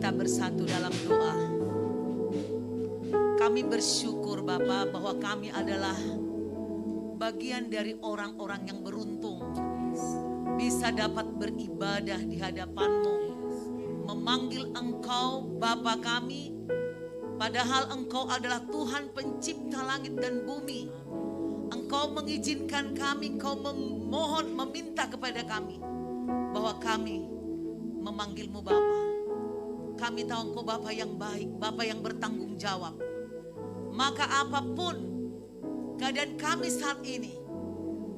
kita bersatu dalam doa. Kami bersyukur Bapa bahwa kami adalah bagian dari orang-orang yang beruntung bisa dapat beribadah di hadapan-Mu, memanggil Engkau Bapa kami, padahal Engkau adalah Tuhan pencipta langit dan bumi. Engkau mengizinkan kami, Engkau memohon, meminta kepada kami bahwa kami memanggil-Mu Bapa. Kami tahu Engkau Bapa yang baik, Bapa yang bertanggung jawab. Maka apapun keadaan kami saat ini,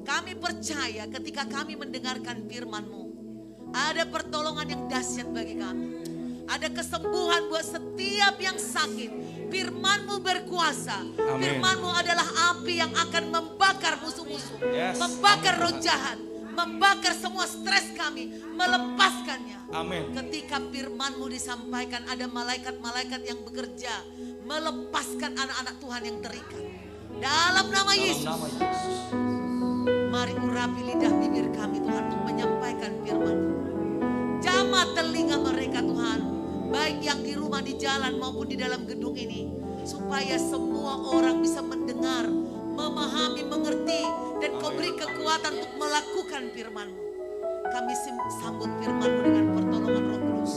kami percaya ketika kami mendengarkan firman-Mu, ada pertolongan yang dahsyat bagi kami. Ada kesembuhan buat setiap yang sakit. Firman-Mu berkuasa. Firman-Mu adalah api yang akan membakar musuh-musuh. Membakar roh jahat. Membakar semua stres kami. Melepaskannya. Amin. Ketika firman-Mu disampaikan, ada malaikat-malaikat yang bekerja. Melepaskan anak-anak Tuhan yang terikat. Dalam nama Yesus. Mari urapi lidah bibir kami Tuhan untuk menyampaikan firman-Mu. Jamah telinga mereka Tuhan, baik yang di rumah, di jalan maupun di dalam gedung ini, supaya semua orang bisa mendengar, memahami, mengerti, dan Kau beri kekuatan untuk melakukan firman-Mu. Kami sambut firman-Mu dengan pertolongan Roh Kudus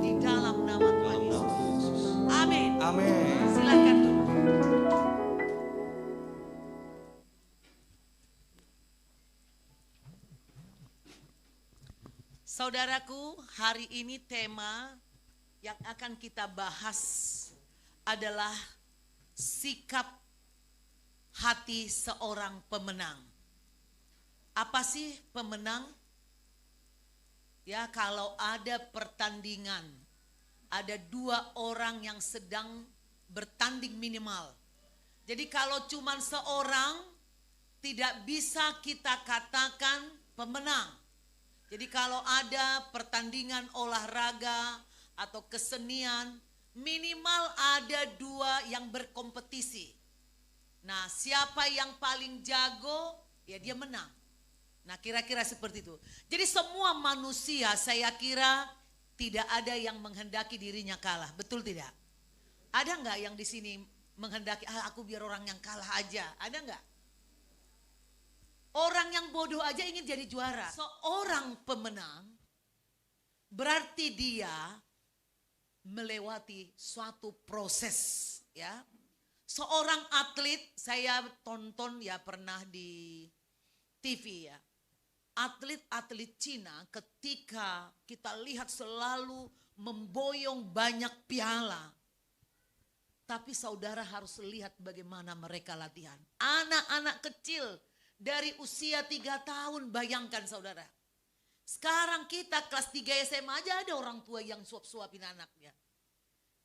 di dalam nama Tuhan Yesus. Amin. Amin. Silakan duduk. Saudaraku, hari ini tema yang akan kita bahas adalah sikap hati seorang pemenang. Apa sih pemenang? Ya, kalau ada pertandingan, ada dua orang yang sedang bertanding minimal. Jadi kalau cuma seorang, tidak bisa kita katakan pemenang. Jadi kalau ada pertandingan olahraga atau kesenian, minimal ada dua yang berkompetisi. Nah, siapa yang paling jago, ya dia menang. Nah, kira-kira seperti itu. Jadi semua manusia saya kira tidak ada yang menghendaki dirinya kalah, betul tidak? Ada nggak yang di sini menghendaki, aku biar orang yang kalah aja, ada nggak? Orang yang bodoh aja ingin jadi juara. Seorang pemenang berarti dia melewati suatu proses, ya. Seorang atlet, saya tonton ya pernah di TV ya. Atlet-atlet Cina ketika kita lihat selalu memboyong banyak piala. Tapi saudara harus lihat bagaimana mereka latihan. Anak-anak kecil dari usia 3 tahun, bayangkan saudara. Sekarang kita kelas 3 SMA aja ada orang tua yang suap-suapin anaknya.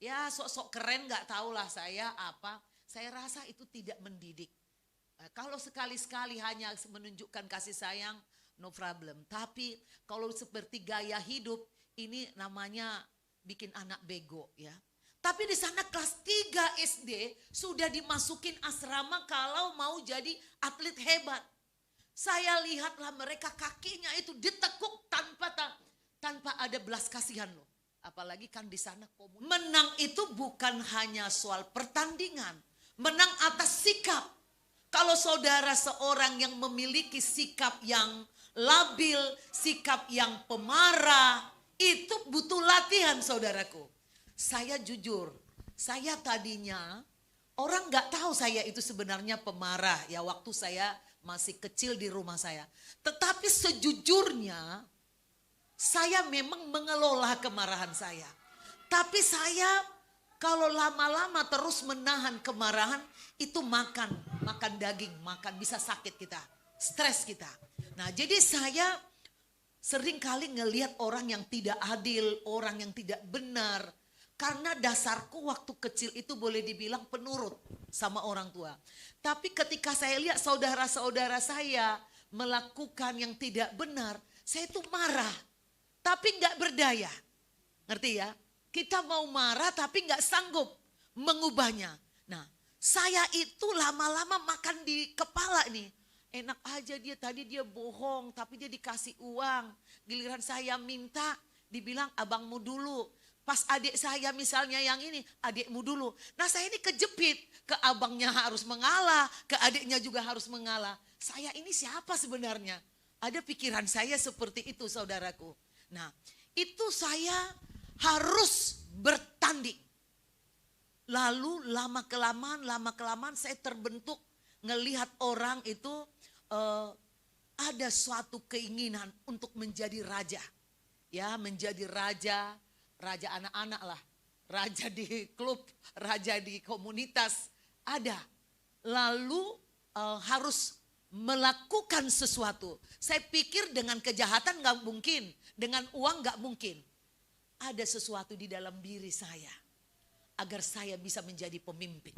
Ya sok-sok keren gak tahulah saya apa. Saya rasa itu tidak mendidik. Kalau sekali-sekali hanya menunjukkan kasih sayang, no problem. Tapi kalau seperti gaya hidup, ini namanya bikin anak bego ya. Tapi di sana kelas 3 SD sudah dimasukin asrama kalau mau jadi atlet hebat. Saya lihatlah mereka kakinya itu ditekuk tanpa ada belas kasihan loh. Apalagi kan di sana komunitas. Menang itu bukan hanya soal pertandingan. Menang atas sikap. Kalau saudara seorang yang memiliki sikap yang labil, sikap yang pemarah, itu butuh latihan saudaraku. Saya jujur, saya tadinya orang gak tahu saya itu sebenarnya pemarah ya waktu saya masih kecil di rumah saya. Tetapi sejujurnya saya memang mengelola kemarahan saya. Tapi saya kalau lama-lama terus menahan kemarahan itu makan daging, bisa sakit kita, stres kita. Nah jadi saya sering kali ngelihat orang yang tidak adil, orang yang tidak benar. Karena dasarku waktu kecil itu boleh dibilang penurut sama orang tua. Tapi ketika saya lihat saudara-saudara saya melakukan yang tidak benar, saya itu marah. Tapi gak berdaya. Ngerti ya? Kita mau marah tapi gak sanggup mengubahnya. Nah, saya itu lama-lama makan di kepala nih. Enak aja dia bohong tapi dia dikasih uang. Giliran saya minta dibilang abangmu dulu. Pas adik saya misalnya yang ini, adikmu dulu. Nah saya ini kejepit, ke abangnya harus mengalah, ke adiknya juga harus mengalah. Saya ini siapa sebenarnya? Ada pikiran saya seperti itu saudaraku. Nah itu saya harus bertanding. Lalu lama kelamaan saya terbentuk ngelihat orang itu ada suatu keinginan untuk menjadi raja. Ya menjadi raja anak-anak lah. Raja di klub, raja di komunitas ada. Lalu harus melakukan sesuatu. Saya pikir dengan kejahatan gak mungkin, dengan uang gak mungkin. Ada sesuatu di dalam diri saya agar saya bisa menjadi pemimpin.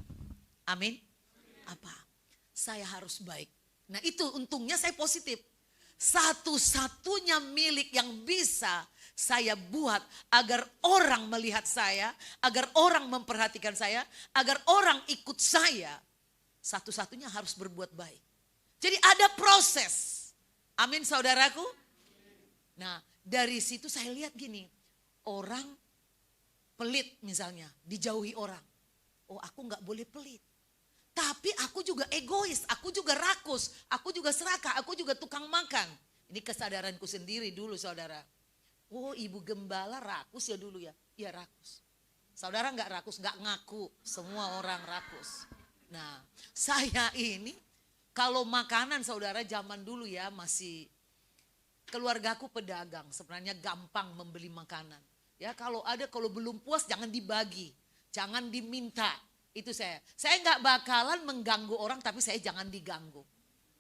Amin. Apa? Saya harus baik. Nah itu untungnya saya positif. Satu-satunya milik yang bisa saya buat agar orang melihat saya, agar orang memperhatikan saya, agar orang ikut saya. Satu-satunya harus berbuat baik. Jadi ada proses. Amin saudaraku. Nah dari situ saya lihat gini. Orang pelit misalnya, dijauhi orang. Oh aku gak boleh pelit. Tapi aku juga egois, aku juga rakus, aku juga serakah, aku juga tukang makan. Ini kesadaranku sendiri dulu saudara. Oh ibu gembala rakus ya dulu ya. Iya rakus. Saudara gak rakus, gak ngaku. Semua orang rakus. Nah saya ini kalau makanan saudara zaman dulu ya masih. Keluargaku pedagang, sebenarnya gampang membeli makanan. Ya kalau belum puas jangan dibagi, jangan diminta. Itu saya nggak bakalan mengganggu orang tapi saya jangan diganggu.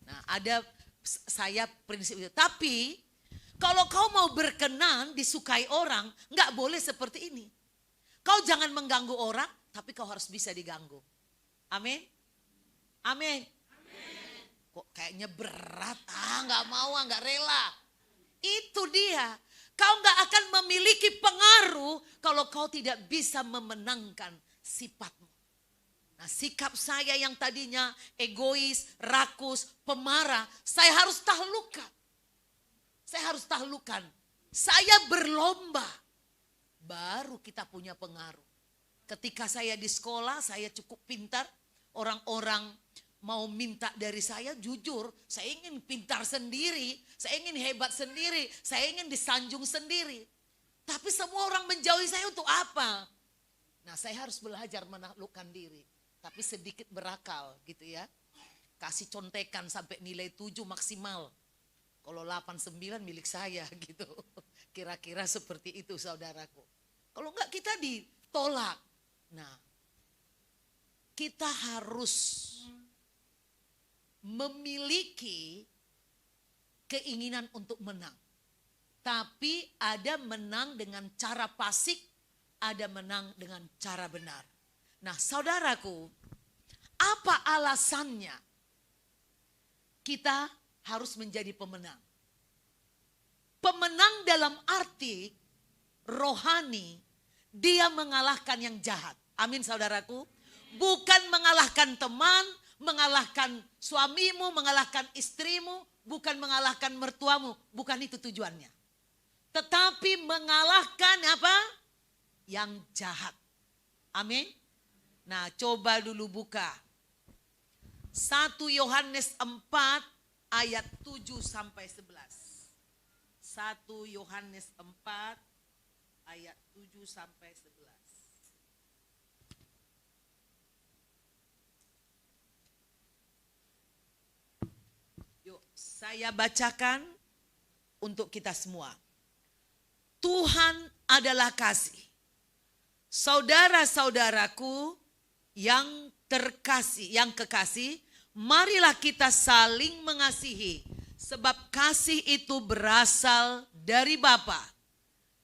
Nah ada saya prinsip itu. Tapi kalau kau mau berkenan disukai orang nggak boleh seperti ini. Kau jangan mengganggu orang tapi kau harus bisa diganggu. Amin. Amin. Kok kayaknya berat, nggak mau, nggak rela. Itu dia. Kau nggak akan memiliki pengaruh kalau kau tidak bisa memenangkan sifatmu. Nah sikap saya yang tadinya egois, rakus, pemarah, saya harus taklukkan. Saya harus taklukkan. Saya berlomba. Baru kita punya pengaruh. Ketika saya di sekolah, saya cukup pintar. Orang-orang mau minta dari saya, jujur, saya ingin pintar sendiri, saya ingin hebat sendiri, saya ingin disanjung sendiri. Tapi semua orang menjauhi saya untuk apa? Nah saya harus belajar menaklukkan diri. Tapi sedikit berakal gitu ya. Kasih contekan sampai nilai 7 maksimal. Kalau 8-9 milik saya gitu. Kira-kira seperti itu saudaraku. Kalau enggak kita ditolak. Nah kita harus memiliki keinginan untuk menang. Tapi ada menang dengan cara fasik, ada menang dengan cara benar. Nah saudaraku, apa alasannya kita harus menjadi pemenang? Pemenang dalam arti rohani, dia mengalahkan yang jahat. Amin saudaraku. Bukan mengalahkan teman, mengalahkan suamimu, mengalahkan istrimu, bukan mengalahkan mertuamu. Bukan itu tujuannya. Tetapi mengalahkan apa? Yang jahat. Amin. Nah coba dulu buka 1 Yohanes 4 ayat 7 sampai 11. 1 Yohanes 4 ayat 7 sampai 11. Yuk saya bacakan untuk kita semua. Tuhan adalah kasih. Saudara-saudaraku yang terkasih, yang kekasih, marilah kita saling mengasihi. Sebab kasih itu berasal dari Bapa,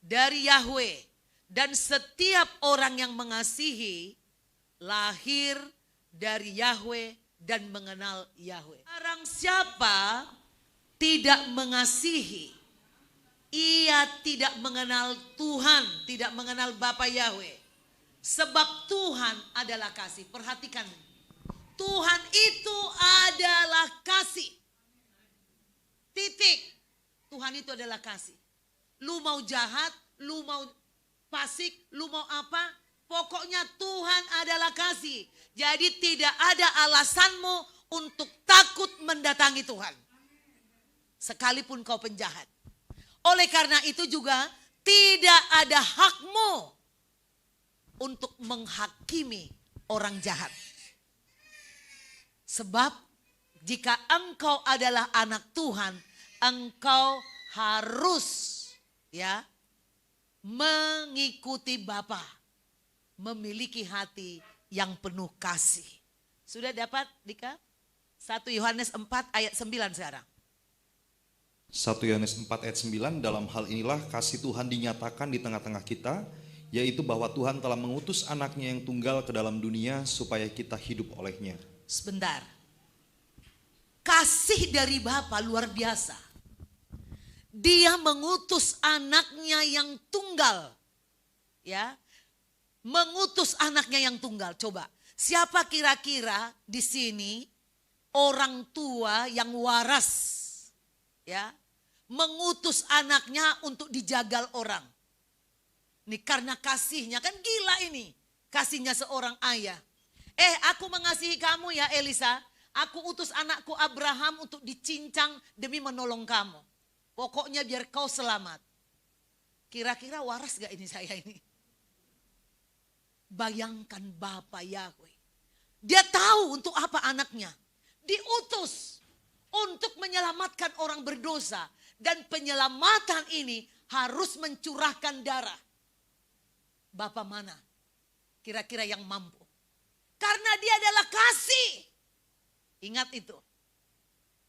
dari Yahweh. Dan setiap orang yang mengasihi lahir dari Yahweh dan mengenal Yahweh. Barang siapa tidak mengasihi, ia tidak mengenal Tuhan, tidak mengenal Bapa Yahweh. Sebab Tuhan adalah kasih. Perhatikan. Tuhan itu adalah kasih. Titik. Tuhan itu adalah kasih. Lu mau jahat, lu mau fasik, lu mau apa? Pokoknya Tuhan adalah kasih. Jadi tidak ada alasanmu untuk takut mendatangi Tuhan. Sekalipun kau penjahat. Oleh karena itu juga tidak ada hakmu untuk menghakimi orang jahat. Sebab jika engkau adalah anak Tuhan, engkau harus ya mengikuti Bapa, memiliki hati yang penuh kasih. Sudah dapat Dika? 1 Yohanes 4 ayat 9 sekarang. 1 Yohanes 4 ayat 9, dalam hal inilah kasih Tuhan dinyatakan di tengah-tengah kita, yaitu bahwa Tuhan telah mengutus anaknya yang tunggal ke dalam dunia supaya kita hidup olehnya. Sebentar. Kasih dari Bapa luar biasa. Dia mengutus anaknya yang tunggal. Ya. Mengutus anaknya yang tunggal. Coba, siapa kira-kira di sini orang tua yang waras? Ya. Mengutus anaknya untuk dijagal orang. Ini karena kasihnya, kan gila ini. Kasihnya seorang ayah. Aku mengasihi kamu ya Elisa. Aku utus anakku Abraham untuk dicincang demi menolong kamu. Pokoknya biar kau selamat. Kira-kira waras gak ini saya ini? Bayangkan Bapa Yahweh. Dia tahu untuk apa anaknya. Diutus untuk menyelamatkan orang berdosa. Dan penyelamatan ini harus mencurahkan darah. Bapa mana? Kira-kira yang mampu. Karena dia adalah kasih. Ingat itu.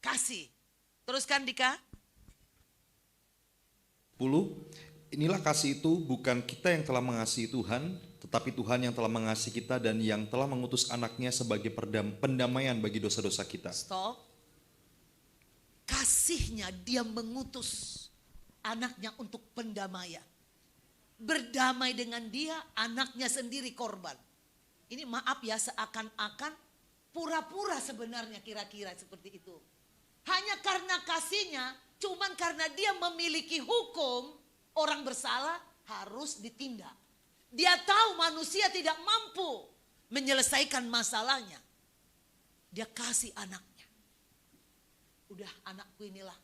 Kasih. Teruskan Dika. 10. Inilah kasih itu, bukan kita yang telah mengasihi Tuhan, tetapi Tuhan yang telah mengasihi kita dan yang telah mengutus anaknya sebagai pendamaian bagi dosa-dosa kita. Stop. Kasihnya dia mengutus anaknya untuk pendamaian. Berdamai dengan dia, anaknya sendiri korban. Ini maaf ya, seakan-akan pura-pura sebenarnya kira-kira seperti itu. Hanya karena kasihnya, cuman karena dia memiliki hukum, orang bersalah harus ditindak. Dia tahu manusia tidak mampu menyelesaikan masalahnya. Dia kasih anaknya. Udah, anakku inilah.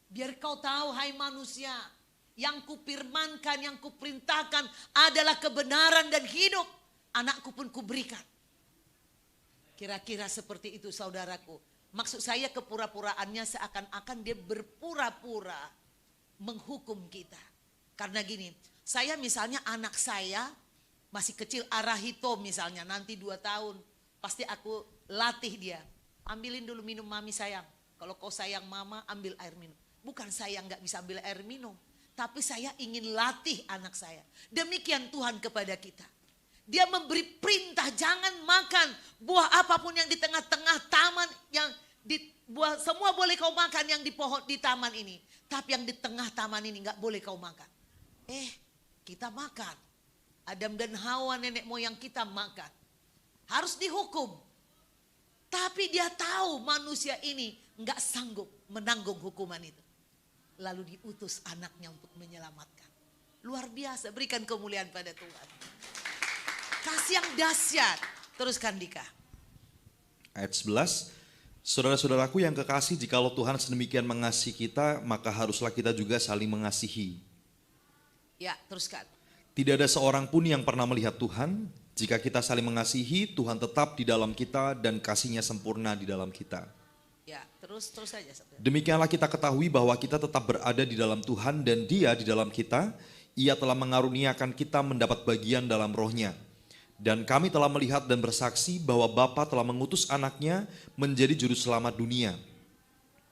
Biar kau tahu hai manusia, yang kupirmankan, yang kuperintahkan adalah kebenaran dan hidup. Anakku pun kuberikan. Kira-kira seperti itu saudaraku. Maksud saya kepura-puraannya seakan-akan dia berpura-pura menghukum kita. Karena gini, saya misalnya anak saya masih kecil, Arahito misalnya, nanti 2 tahun. Pasti aku latih dia. Ambilin dulu minum mami sayang. Kalau kau sayang mama, ambil air minum. Bukan saya nggak bisa ambil air minum. Tapi saya ingin latih anak saya. Demikian Tuhan kepada kita. Dia memberi perintah jangan makan buah apapun yang di tengah-tengah taman. Semua boleh kau makan yang di pohon di taman ini. Tapi yang di tengah taman ini nggak boleh kau makan. Kita makan. Adam dan Hawa nenek moyang kita makan. Harus dihukum. Tapi dia tahu manusia ini nggak sanggup menanggung hukuman itu. Lalu diutus anaknya untuk menyelamatkan. Luar biasa, berikan kemuliaan pada Tuhan. Kasih yang dahsyat. Teruskan Dika. Ayat 11. Saudara-saudaraku yang kekasih, jikalau Tuhan sedemikian mengasihi kita, maka haruslah kita juga saling mengasihi. Ya, teruskan. Tidak ada seorang pun yang pernah melihat Tuhan. Jika kita saling mengasihi, Tuhan tetap di dalam kita dan kasih-Nya sempurna di dalam kita. Ya, terus saja. Demikianlah kita ketahui bahwa kita tetap berada di dalam Tuhan dan Dia di dalam kita. Ia telah mengaruniakan kita mendapat bagian dalam Roh-Nya. Dan kami telah melihat dan bersaksi bahwa Bapa telah mengutus anaknya menjadi juru selamat dunia.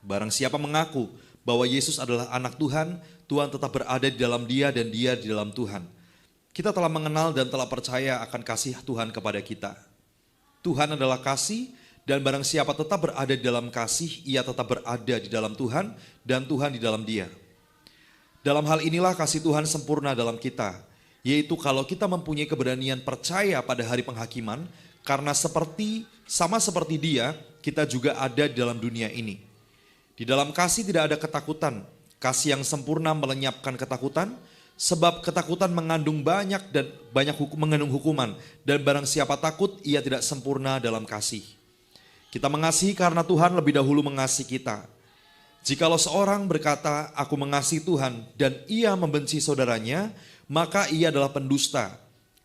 Barang siapa mengaku bahwa Yesus adalah anak Tuhan, Tuhan tetap berada di dalam dia dan dia di dalam Tuhan. Kita telah mengenal dan telah percaya akan kasih Tuhan kepada kita. Tuhan adalah kasih dan barang siapa tetap berada di dalam kasih, ia tetap berada di dalam Tuhan dan Tuhan di dalam dia. Dalam hal inilah kasih Tuhan sempurna dalam kita, yaitu kalau kita mempunyai keberanian percaya pada hari penghakiman, karena sama seperti dia, kita juga ada di dalam dunia ini. Di dalam kasih tidak ada ketakutan, kasih yang sempurna melenyapkan ketakutan, Sebab ketakutan mengandung mengandung hukuman, dan barang siapa takut ia tidak sempurna dalam kasih. Kita mengasihi karena Tuhan lebih dahulu mengasihi kita. Jikalau seorang berkata, aku mengasihi Tuhan, dan ia membenci saudaranya, maka ia adalah pendusta.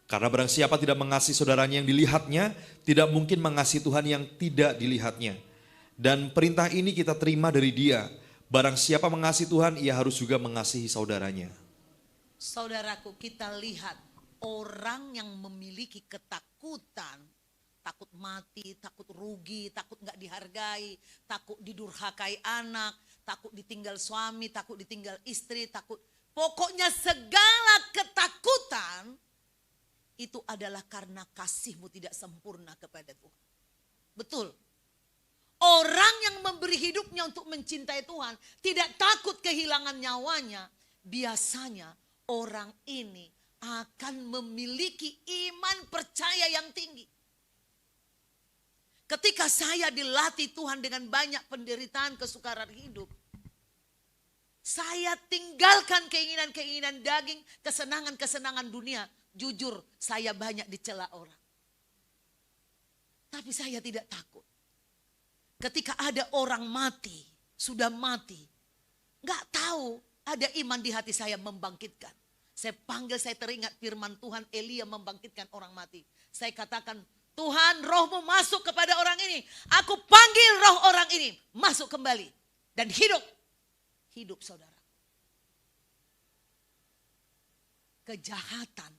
Karena barang siapa tidak mengasihi saudaranya yang dilihatnya, tidak mungkin mengasihi Tuhan yang tidak dilihatnya. Dan perintah ini kita terima dari Dia, barang siapa mengasihi Tuhan, ia harus juga mengasihi saudaranya. Saudaraku, kita lihat orang yang memiliki ketakutan, takut mati, takut rugi, takut gak dihargai, takut didurhakai anak, takut ditinggal suami, takut ditinggal istri, pokoknya segala ketakutan itu adalah karena kasihmu tidak sempurna kepada Tuhan. Betul. Orang yang memberi hidupnya untuk mencintai Tuhan, tidak takut kehilangan nyawanya, biasanya orang ini akan memiliki iman percaya yang tinggi. Ketika saya dilatih Tuhan dengan banyak penderitaan, kesukaran hidup, saya tinggalkan keinginan-keinginan daging, kesenangan-kesenangan dunia. Jujur, saya banyak dicela orang. Tapi saya tidak takut. Ketika ada orang mati, sudah mati, gak tahu ada iman di hati saya membangkitkan. Saya panggil, saya teringat firman Tuhan, Elia membangkitkan orang mati. Saya katakan, Tuhan, rohmu masuk kepada orang ini. Aku panggil roh orang ini masuk kembali dan hidup. Hidup, saudara. Kejahatan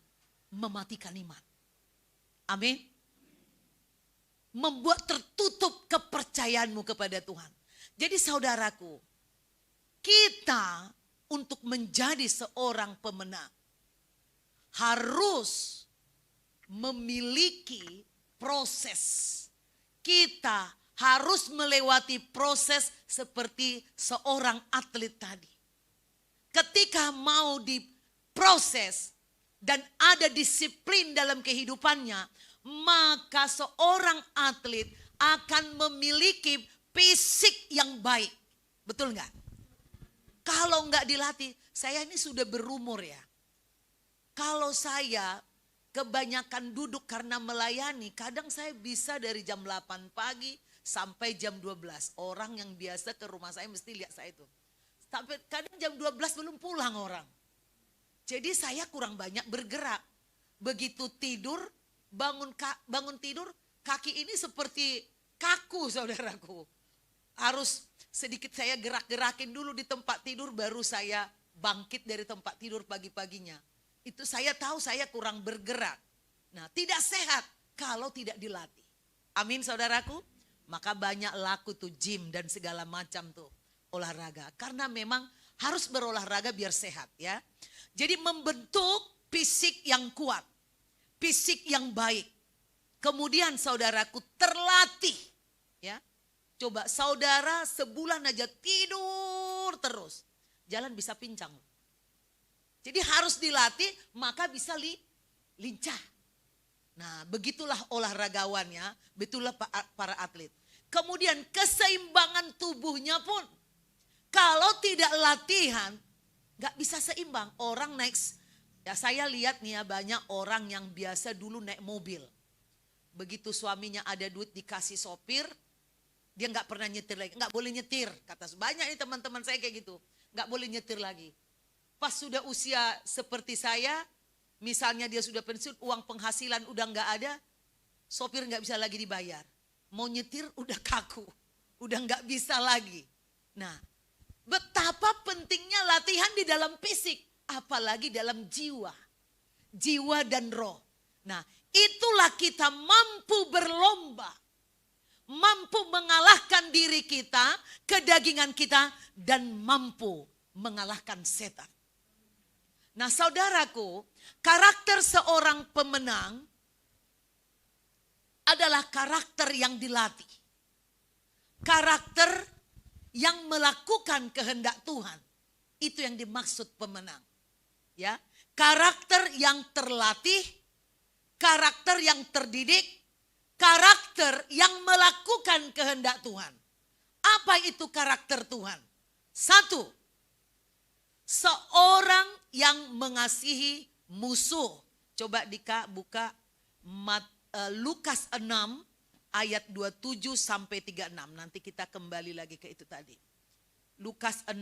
mematikan iman. Amin. Membuat tertutup kepercayaanmu kepada Tuhan. Jadi saudaraku, kita untuk menjadi seorang pemenang harus memiliki proses. Kita harus melewati proses seperti seorang atlet tadi. Ketika mau diproses dan ada disiplin dalam kehidupannya, maka seorang atlet akan memiliki fisik yang baik. Betul nggak? Kalau nggak dilatih, saya ini sudah berumur ya. Kalau saya kebanyakan duduk karena melayani, kadang saya bisa dari jam 8 pagi sampai jam 12. Orang yang biasa ke rumah saya mesti lihat saya itu. Sampai kadang jam 12 belum pulang orang. Jadi saya kurang banyak bergerak. Begitu tidur, bangun tidur, kaki ini seperti kaku, saudaraku. Harus sedikit saya gerak-gerakin dulu di tempat tidur, baru saya bangkit dari tempat tidur pagi-paginya. Itu saya tahu saya kurang bergerak. Nah, tidak sehat kalau tidak dilatih. Amin, saudaraku. Maka banyak laku tuh gym dan segala macam tuh olahraga. Karena memang harus berolahraga biar sehat ya. Jadi membentuk fisik yang kuat, fisik yang baik. Kemudian saudaraku terlatih ya. Coba saudara sebulan aja tidur terus, jalan bisa pincang. Jadi harus dilatih, maka bisa lincah. Nah, begitulah olahragawannya, begitulah para atlet. Kemudian keseimbangan tubuhnya pun, kalau tidak latihan, gak bisa seimbang. Orang naik, ya saya lihat nih ya, banyak orang yang biasa dulu naik mobil. Begitu suaminya ada duit dikasih sopir, dia gak pernah nyetir lagi. Gak boleh nyetir, kata banyak nih teman-teman saya kayak gitu. Gak boleh nyetir lagi. Pas sudah usia seperti saya, misalnya dia sudah pensiun, uang penghasilan udah gak ada, sopir gak bisa lagi dibayar. Mau nyetir udah kaku, udah gak bisa lagi. Nah, betapa pentingnya latihan di dalam fisik, apalagi dalam jiwa. Jiwa dan roh. Nah, itulah kita mampu berlomba. Mampu mengalahkan diri kita, kedagingan kita, dan mampu mengalahkan setan. Nah saudaraku, karakter seorang pemenang adalah karakter yang dilatih. Karakter yang melakukan kehendak Tuhan. Itu yang dimaksud pemenang. Ya, karakter yang terlatih, karakter yang terdidik, karakter yang melakukan kehendak Tuhan. Apa itu karakter Tuhan? 1. Seorang yang mengasihi musuh. Coba buka Lukas 6 ayat 27 sampai 36. Nanti kita kembali lagi ke itu tadi. Lukas 6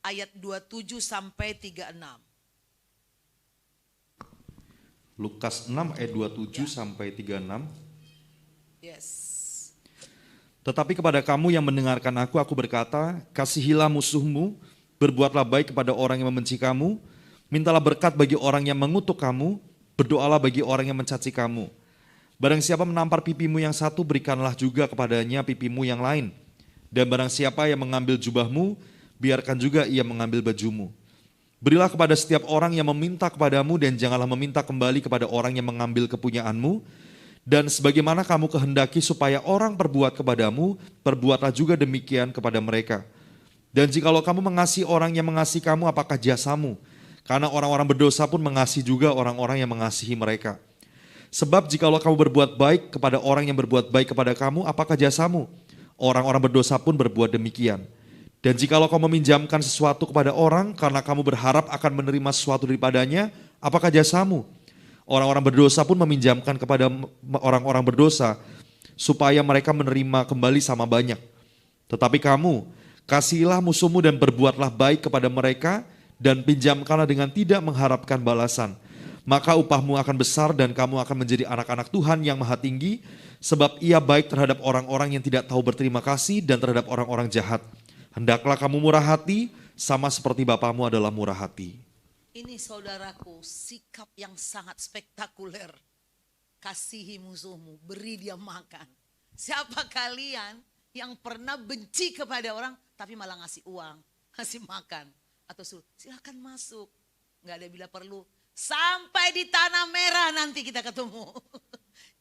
ayat 27 sampai 36. Lukas 6 ayat 27 sampai 36. Yes. Tetapi kepada kamu yang mendengarkan aku berkata, kasihilah musuhmu, berbuatlah baik kepada orang yang membenci kamu, mintalah berkat bagi orang yang mengutuk kamu, berdoalah bagi orang yang mencaci kamu. Barang siapa menampar pipimu yang satu, berikanlah juga kepadanya pipimu yang lain. Dan barang siapa yang mengambil jubahmu, biarkan juga ia mengambil bajumu. Berilah kepada setiap orang yang meminta kepadamu, dan janganlah meminta kembali kepada orang yang mengambil kepunyaanmu. Dan sebagaimana kamu kehendaki supaya orang perbuat kepadamu, perbuatlah juga demikian kepada mereka. Dan jikalau kamu mengasihi orang yang mengasihi kamu, apakah jasamu? Karena orang-orang berdosa pun mengasihi juga orang-orang yang mengasihi mereka. Sebab jikalau kamu berbuat baik kepada orang yang berbuat baik kepada kamu, apakah jasamu? Orang-orang berdosa pun berbuat demikian. Dan jikalau kamu meminjamkan sesuatu kepada orang karena kamu berharap akan menerima sesuatu daripadanya, apakah jasamu? Orang-orang berdosa pun meminjamkan kepada orang-orang berdosa supaya mereka menerima kembali sama banyak. Tetapi kamu, kasihilah musuhmu dan berbuatlah baik kepada mereka dan pinjamkanlah dengan tidak mengharapkan balasan. Maka upahmu akan besar dan kamu akan menjadi anak-anak Tuhan yang maha tinggi, sebab ia baik terhadap orang-orang yang tidak tahu berterima kasih dan terhadap orang-orang jahat. Hendaklah kamu murah hati, sama seperti Bapamu adalah murah hati. Ini saudaraku, sikap yang sangat spektakuler. Kasihi musuhmu, beri dia makan. Siapa kalian yang pernah benci kepada orang tapi malah ngasih uang, ngasih makan, atau suruh silakan masuk, nggak ada bila perlu, sampai di tanah merah nanti kita ketemu.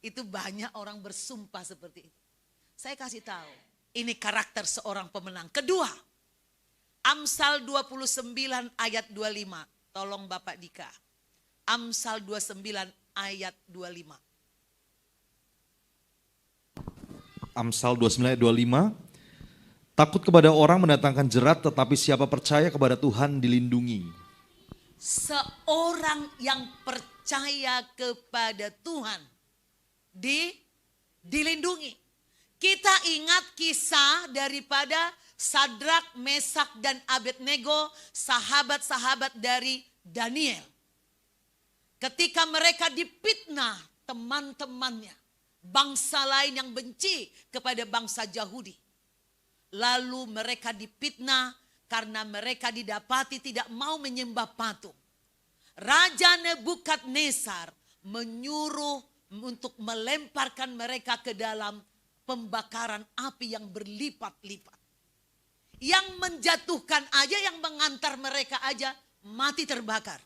Itu banyak orang bersumpah seperti itu. Saya kasih tahu, ini karakter seorang pemenang. Kedua, Amsal 29 ayat 25. Tolong Bapak Dika. Amsal 29 ayat 25. Amsal 29 ayat 25. Takut kepada orang mendatangkan jerat, tetapi siapa percaya kepada Tuhan dilindungi. Seorang yang percaya kepada Tuhan dilindungi. Kita ingat kisah daripada Sadrak, Mesak, dan Abednego, sahabat-sahabat dari Daniel. Ketika mereka dipitnah teman-temannya, bangsa lain yang benci kepada bangsa Yahudi. Lalu mereka dipitnah karena mereka didapati tidak mau menyembah patung. Raja Nebukadnezar menyuruh untuk melemparkan mereka ke dalam pembakaran api yang berlipat-lipat. Yang menjatuhkan aja, yang mengantar mereka aja mati terbakar.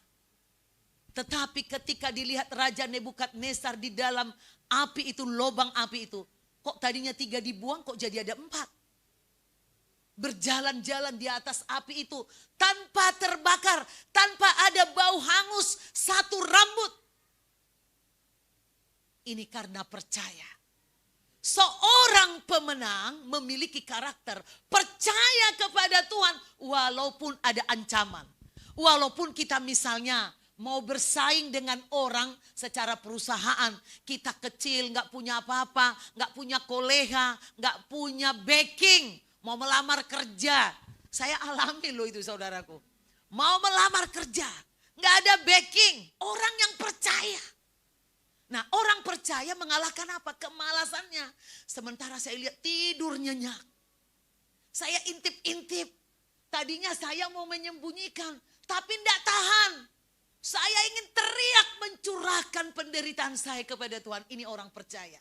Tetapi ketika dilihat Raja Nebukadnezar di dalam api itu, lubang api itu, kok tadinya 3 dibuang, kok jadi ada 4. Berjalan-jalan di atas api itu tanpa terbakar, tanpa ada bau hangus satu rambut. Ini karena percaya. Seorang pemenang memiliki karakter percaya kepada Tuhan walaupun ada ancaman. Walaupun kita misalnya mau bersaing dengan orang secara perusahaan, kita kecil, gak punya apa-apa, gak punya koleha, gak punya backing, mau melamar kerja. Saya alami loh itu saudaraku. Mau melamar kerja, gak ada backing, orang yang percaya. Nah, orang percaya mengalahkan apa? Kemalasannya. Sementara saya lihat tidur nyenyak. Saya intip-intip. Tadinya saya mau menyembunyikan, tapi tidak tahan. Saya ingin teriak mencurahkan penderitaan saya kepada Tuhan. Ini orang percaya.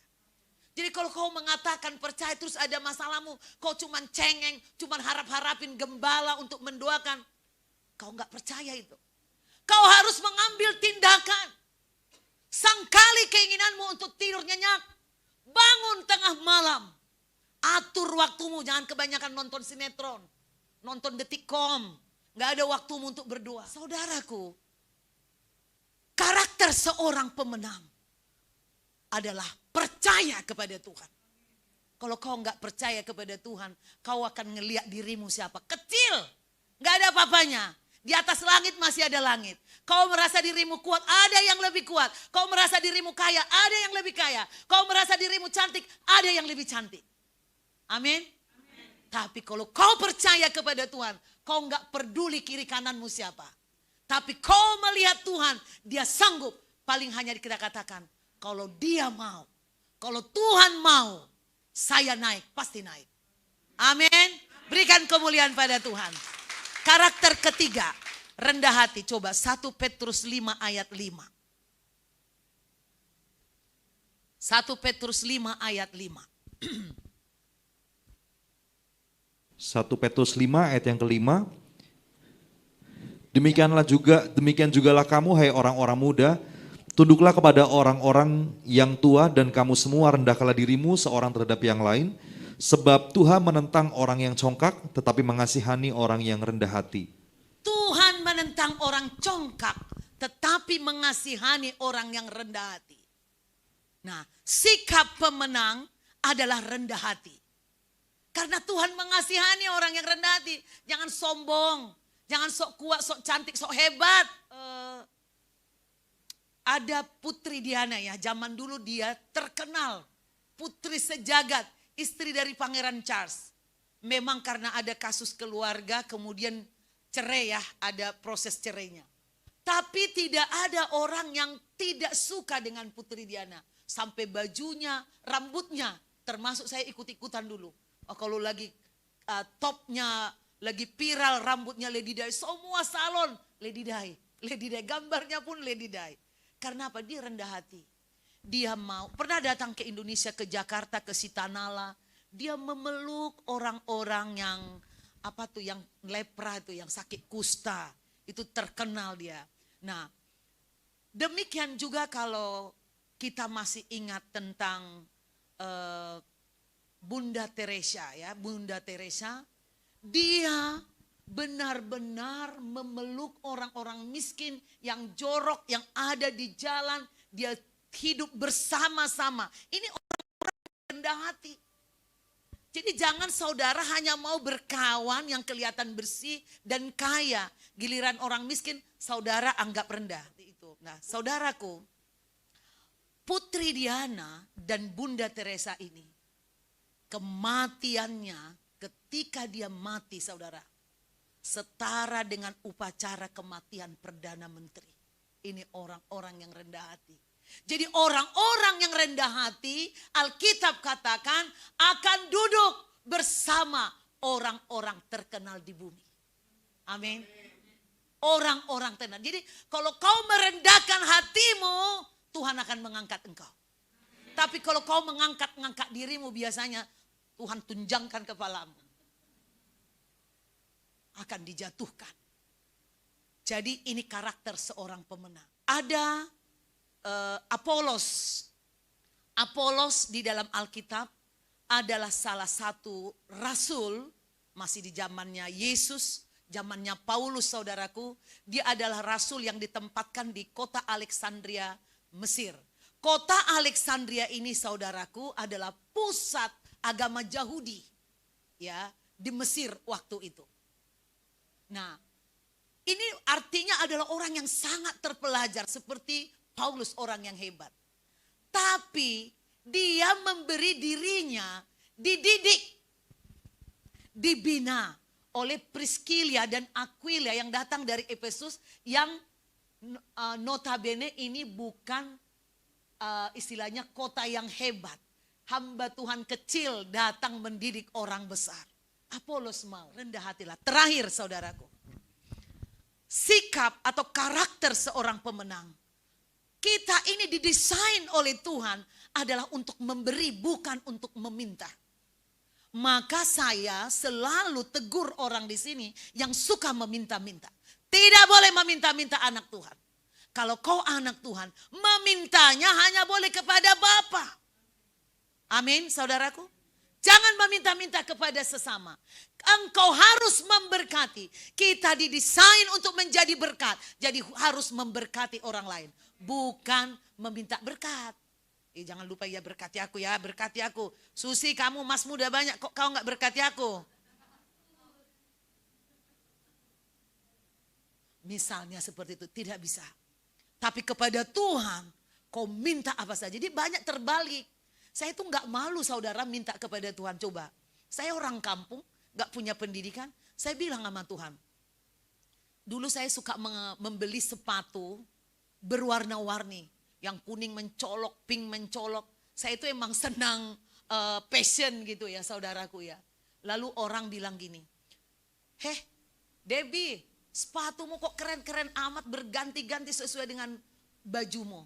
Jadi kalau kau mengatakan percaya terus ada masalahmu, kau cuman cengeng, cuman harap-harapin gembala untuk mendoakan. Kau nggak percaya itu. Kau harus mengambil tindakan. Sangkali keinginanmu untuk tidur nyenyak, bangun tengah malam. Atur waktumu, jangan kebanyakan nonton sinetron, nonton detikcom. Gak ada waktumu untuk berdoa. Saudaraku, karakter seorang pemenang adalah percaya kepada Tuhan. Kalau kau gak percaya kepada Tuhan, kau akan ngelihat dirimu siapa? Kecil, gak ada apa-apanya. Di atas langit masih ada langit. Kau merasa dirimu kuat, ada yang lebih kuat. Kau merasa dirimu kaya, ada yang lebih kaya. Kau merasa dirimu cantik, ada yang lebih cantik. Amin. Tapi kalau kau percaya kepada Tuhan, kau nggak peduli kiri kananmu siapa. Tapi kau melihat Tuhan, dia sanggup. Paling hanya kita katakan, kalau dia mau, kalau Tuhan mau, saya naik, pasti naik. Amin. Berikan kemuliaan pada Tuhan. Karakter ketiga, rendah hati. Coba 1 Petrus 5 ayat 5. 1 Petrus 5 ayat 5. 1 Petrus 5 ayat yang kelima. Demikian jugalah kamu, hai orang-orang muda, tunduklah kepada orang-orang yang tua, dan kamu semua rendahkanlah dirimu seorang terhadap yang lain, sebab Tuhan menentang orang yang congkak, tetapi mengasihani orang yang rendah hati. Tuhan menentang orang congkak, tetapi mengasihani orang yang rendah hati. Nah, sikap pemenang adalah rendah hati. Karena Tuhan mengasihani orang yang rendah hati. Jangan sombong, jangan sok kuat, sok cantik, sok hebat. Ada Putri Diana ya, zaman dulu dia terkenal. Putri sejagat, istri dari Pangeran Charles. Memang karena ada kasus keluarga, kemudian cerai ya, ada proses cerainya. Tapi tidak ada orang yang tidak suka dengan Putri Diana. Sampai bajunya, rambutnya, termasuk saya ikut-ikutan dulu. Oh, kalau lagi topnya, lagi viral rambutnya Lady Di, semua salon Lady Di. Lady Di, gambarnya pun Lady Di. Karena apa? Dia rendah hati. Dia mau, pernah datang ke Indonesia, ke Jakarta, ke Sitanala. Dia memeluk orang-orang yang yang lepra itu, yang sakit kusta. Itu terkenal dia. Nah, demikian juga kalau kita masih ingat tentang Bunda Teresa ya, Bunda Teresa, dia benar-benar memeluk orang-orang miskin yang jorok, yang ada di jalan, dia hidup bersama-sama. Ini orang-orang rendah hati. Jadi jangan saudara hanya mau berkawan yang kelihatan bersih dan kaya. Giliran orang miskin, saudara anggap rendah. Nah, saudaraku, Putri Diana dan Bunda Teresa ini, kematiannya ketika dia mati, saudara, setara dengan upacara kematian Perdana Menteri. Ini orang-orang yang rendah hati. Jadi orang-orang yang rendah hati, Alkitab katakan akan duduk bersama orang-orang terkenal di bumi. Amin. Orang-orang terkenal. Jadi kalau kau merendahkan hatimu, Tuhan akan mengangkat engkau. Tapi kalau kau mengangkat dirimu, biasanya Tuhan tunjangkan kepalamu. Akan dijatuhkan. Jadi ini karakter seorang pemenang. Ada Apolos. Apolos di dalam Alkitab adalah salah satu rasul, masih di zamannya Yesus, zamannya Paulus saudaraku. Dia adalah rasul yang ditempatkan di kota Alexandria, Mesir. Kota Alexandria ini saudaraku adalah pusat agama Yahudi ya, di Mesir waktu itu. Nah, ini artinya adalah orang yang sangat terpelajar seperti Paulus, orang yang hebat. Tapi dia memberi dirinya dididik, dibina oleh Priscilla dan Aquila yang datang dari Efesus, yang notabene ini bukan istilahnya kota yang hebat. Hamba Tuhan kecil datang mendidik orang besar. Apolos mau, rendah hatilah. Terakhir saudaraku, sikap atau karakter seorang pemenang. Kita ini didesain oleh Tuhan adalah untuk memberi, bukan untuk meminta. Maka saya selalu tegur orang di sini yang suka meminta-minta. Tidak boleh meminta-minta anak Tuhan. Kalau kau anak Tuhan, memintanya hanya boleh kepada Bapa. Amin, saudaraku. Jangan meminta-minta kepada sesama. Engkau harus memberkati. Kita didesain untuk menjadi berkat. Jadi harus memberkati orang lain. Bukan meminta berkat. Jangan lupa ya, berkati aku ya, berkati aku. Susi, kamu mas muda banyak, kok kau gak berkati aku? Misalnya seperti itu, tidak bisa. Tapi kepada Tuhan, kau minta apa saja. Jadi banyak terbalik. Saya itu nggak malu saudara minta kepada Tuhan. Coba, saya orang kampung, nggak punya pendidikan. Saya bilang sama Tuhan, dulu saya suka membeli sepatu berwarna-warni. Yang kuning mencolok, pink mencolok. Saya itu emang senang passion gitu ya saudaraku ya. Lalu orang bilang gini, "Heh Debbie, sepatumu kok keren-keren amat, berganti-ganti sesuai dengan bajumu."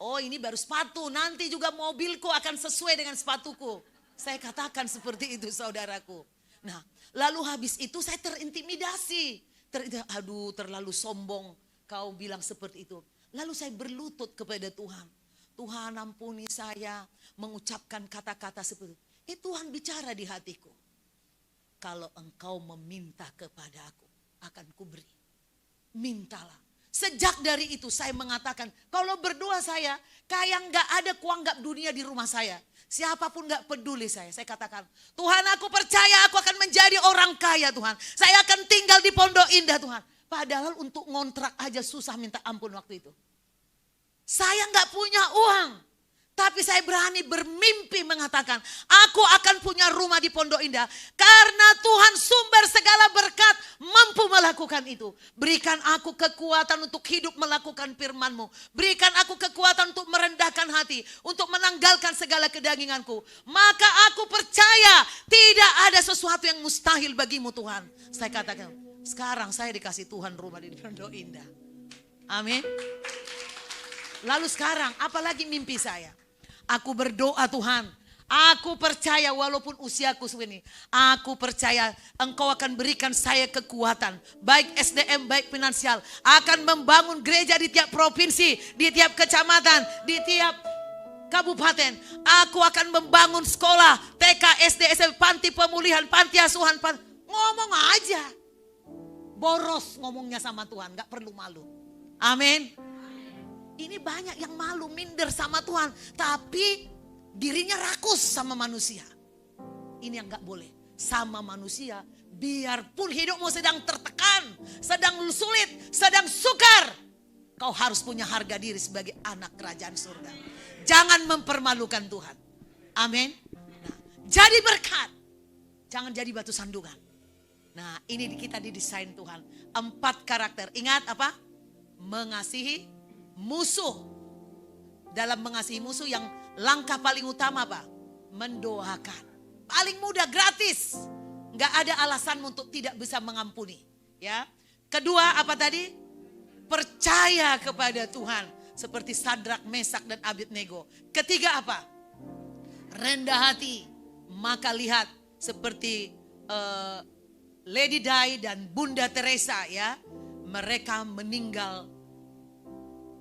Oh, ini baru sepatu, nanti juga mobilku akan sesuai dengan sepatuku. Saya katakan seperti itu saudaraku. Nah, lalu habis itu saya terintimidasi. Aduh, terlalu sombong kau bilang seperti itu. Lalu saya berlutut kepada Tuhan. Tuhan ampuni saya mengucapkan kata-kata seperti itu. Tuhan bicara di hatiku. Kalau engkau meminta kepada aku, akan kuberi. Mintalah. Sejak dari itu saya mengatakan, kalau berdoa saya, kayak gak ada kuanggap dunia di rumah saya. Siapapun gak peduli saya. Saya katakan, Tuhan aku percaya aku akan menjadi orang kaya Tuhan. Saya akan tinggal di Pondok Indah Tuhan. Padahal untuk ngontrak aja susah minta ampun waktu itu. Saya gak punya uang. Tapi saya berani bermimpi mengatakan, aku akan punya rumah di Pondok Indah. Karena Tuhan sumber segala berkat mampu melakukan itu. Berikan aku kekuatan untuk hidup melakukan firman-Mu. Berikan aku kekuatan untuk merendahkan hati. Untuk menanggalkan segala kedaginganku. Maka aku percaya tidak ada sesuatu yang mustahil bagimu Tuhan. Saya katakan, sekarang saya dikasih Tuhan rumah di Pondok Indah. Amin. Lalu sekarang apalagi mimpi saya? Aku berdoa Tuhan, aku percaya walaupun usiaku segini, aku percaya Engkau akan berikan saya kekuatan, baik SDM, baik finansial, akan membangun gereja di tiap provinsi, di tiap kecamatan, di tiap kabupaten. Aku akan membangun sekolah, TK, SD, SMP, panti pemulihan, panti asuhan, ngomong aja. Boros ngomongnya sama Tuhan, gak perlu malu. Amin. Ini banyak yang malu, minder sama Tuhan. Tapi dirinya rakus sama manusia. Ini yang gak boleh. Sama manusia, biarpun hidupmu sedang tertekan, sedang sulit, sedang sukar. Kau harus punya harga diri sebagai anak kerajaan surga. Jangan mempermalukan Tuhan. Amin. Nah, jadi berkat. Jangan jadi batu sandungan. Nah, ini kita didesain Tuhan. 4 karakter. Ingat apa? Mengasihi musuh. Dalam mengasihi musuh yang langkah paling utama apa? Mendoakan. Paling mudah, gratis. Gak ada alasan untuk tidak bisa mengampuni. Ya. Kedua apa tadi? Percaya kepada Tuhan. Seperti Sadrak, Mesak dan Abednego. Ketiga apa? Rendah hati. Maka lihat seperti Lady Di dan Bunda Teresa ya. Mereka meninggal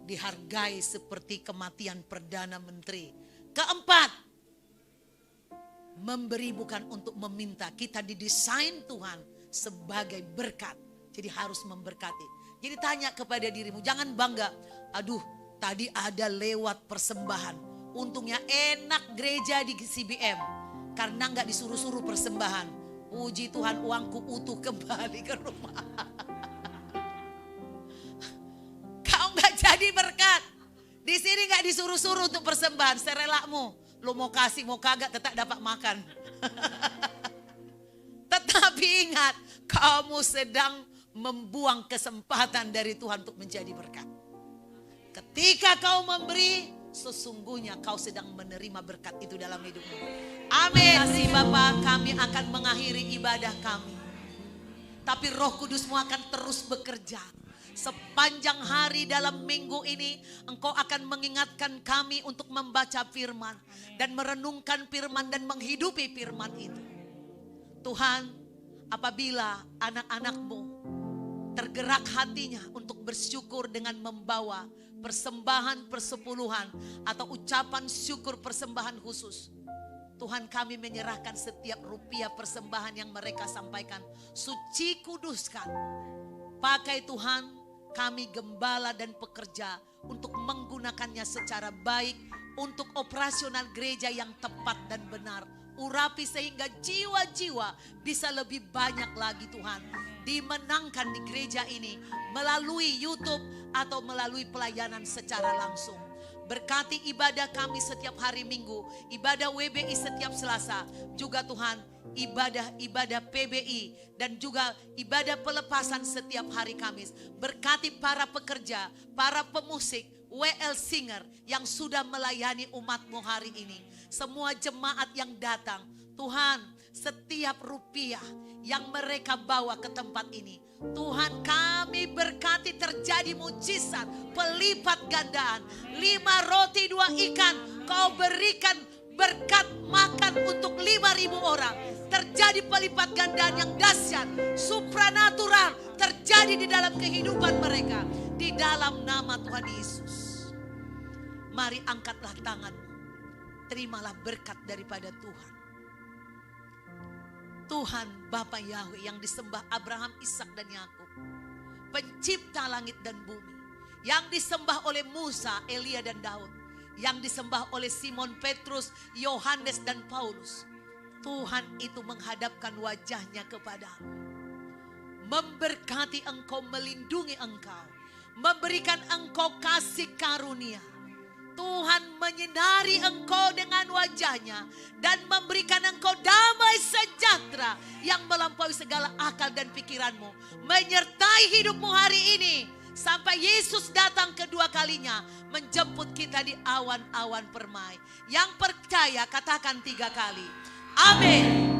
dihargai seperti kematian Perdana Menteri. Keempat, memberi bukan untuk meminta. Kita didesain Tuhan sebagai berkat. Jadi harus memberkati. Jadi tanya kepada dirimu, jangan bangga. Aduh, tadi ada lewat persembahan. Untungnya enak gereja di CBM. Karena gak disuruh-suruh persembahan. Puji Tuhan, uangku utuh kembali ke rumah. Jadi berkat. Di sini gak disuruh-suruh untuk persembahan, serelamu. Lu mau kasih, mau kagak tetap dapat makan. Tetapi ingat, kamu sedang membuang kesempatan dari Tuhan untuk menjadi berkat. Ketika kau memberi, sesungguhnya kau sedang menerima berkat itu dalam hidupmu. Amin. Terima kasih Bapak, kami akan mengakhiri ibadah kami. Tapi Roh Kudus-Mu akan terus bekerja. Sepanjang hari dalam minggu ini Engkau akan mengingatkan kami untuk membaca firman dan merenungkan firman dan menghidupi firman itu. Tuhan, apabila anak-anak-Mu tergerak hatinya untuk bersyukur dengan membawa persembahan persepuluhan atau ucapan syukur persembahan khusus, Tuhan, kami menyerahkan setiap rupiah persembahan yang mereka sampaikan. Suci kuduskan. Pakai Tuhan, kami gembala dan pekerja untuk menggunakannya secara baik untuk operasional gereja yang tepat dan benar urapi sehingga jiwa-jiwa bisa lebih banyak lagi Tuhan dimenangkan di gereja ini melalui YouTube atau melalui pelayanan secara langsung. Berkati ibadah kami setiap hari Minggu, ibadah WBI setiap Selasa, juga Tuhan ibadah PBI dan juga ibadah pelepasan setiap hari Kamis. Berkati para pekerja, para pemusik, WL Singer yang sudah melayani umat-Mu hari ini. Semua jemaat yang datang, Tuhan, setiap rupiah yang mereka bawa ke tempat ini, Tuhan, kami berkati terjadi mujizat pelipat gandaan. 5 roti 2 ikan Kau berikan berkat makan untuk 5.000 orang. Terjadi pelipat gandaan yang dahsyat, supranatural terjadi di dalam kehidupan mereka. Di dalam nama Tuhan Yesus. Mari angkatlah tanganmu. Terimalah berkat daripada Tuhan. Tuhan Bapa Yahweh yang disembah Abraham, Ishak dan Yakub, pencipta langit dan bumi, yang disembah oleh Musa, Elia dan Daud, yang disembah oleh Simon Petrus, Yohanes dan Paulus. Tuhan itu menghadapkan wajahnya kepadamu, memberkati engkau, melindungi engkau, memberikan engkau kasih karunia. Tuhan menyinari engkau dengan wajahnya dan memberikan engkau damai sejahtera yang melampaui segala akal dan pikiranmu, menyertai hidupmu hari ini sampai Yesus datang kedua kalinya menjemput kita di awan-awan permai. Yang percaya katakan 3 kali. Amin.